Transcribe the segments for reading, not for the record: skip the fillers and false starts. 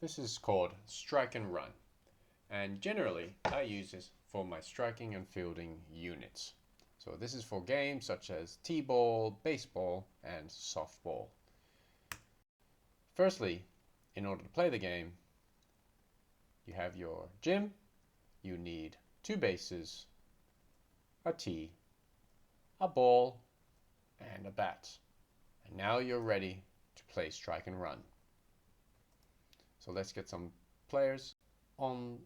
This is called strike and run, and generally I use this for my striking and fielding units. So this is for games such as t-ball, baseball, and softball. Firstly, in order to play the game, you have your gym. You need 2 bases, a tee, a ball, and a bat. And now you're ready to play strike and run. So let's get some players on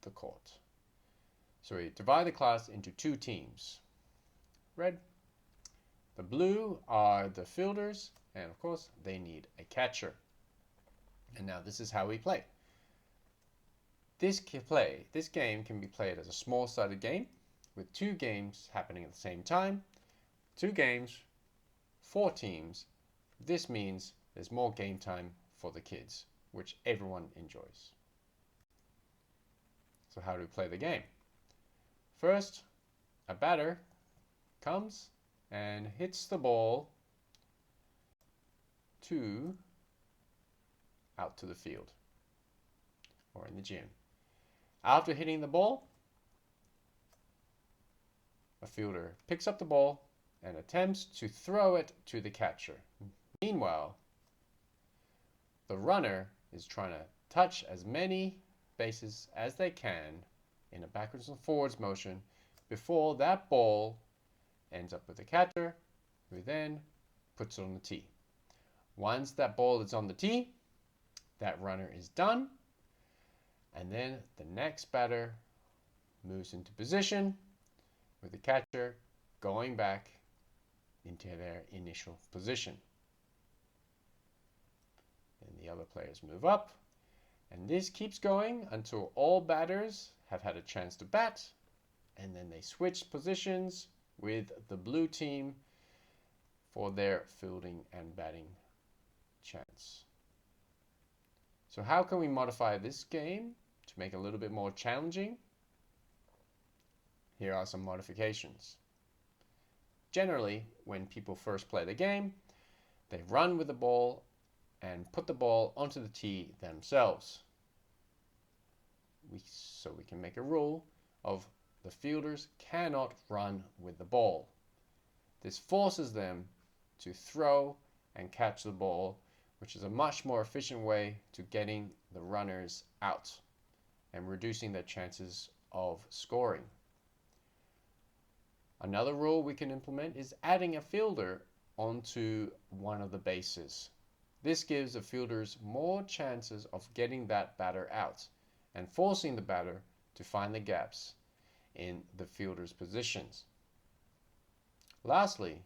the court. So we divide the class into 2 teams. Red. The blue are the fielders, and of course they need a catcher. And now this is how we play. This game can be played as a small-sided game with 2 games happening at the same time. 2 games, 4 teams. This means there's more game time for the kids, which everyone enjoys. So how do we play the game? First, a batter comes and hits the ball out to the field or in the gym. After hitting the ball, a fielder picks up the ball and attempts to throw it to the catcher. Meanwhile, the runner is trying to touch as many bases as they can in a backwards and forwards motion before that ball ends up with the catcher, who then puts it on the tee. Once that ball is on the tee, that runner is done, and then the next batter moves into position with the catcher going back into their initial position. Then the other players move up, and this keeps going until all batters have had a chance to bat, and then they switch positions with the blue team for their fielding and batting chance. So how can we modify this game to make it a little bit more challenging? Here are some modifications. Generally, when people first play the game, they run with the ball and put the ball onto the tee themselves. So we can make a rule of the fielders cannot run with the ball. This forces them to throw and catch the ball, which is a much more efficient way to getting the runners out and reducing their chances of scoring. Another rule we can implement is adding a fielder onto one of the bases. This gives the fielders more chances of getting that batter out and forcing the batter to find the gaps in the fielder's positions. Lastly,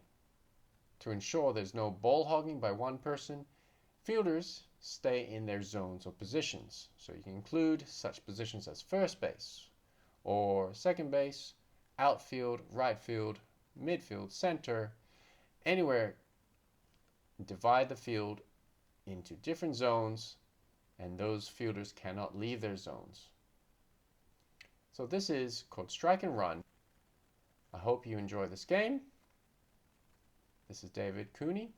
to ensure there's no ball hogging by one person, fielders stay in their zones or positions. So you can include such positions as first base or second base, outfield, right field, midfield, center, anywhere. Divide the field into different zones, and those fielders cannot leave their zones. So this is called Strike and Run. I hope you enjoy this game. This is David Cooney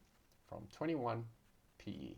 from 21 PE.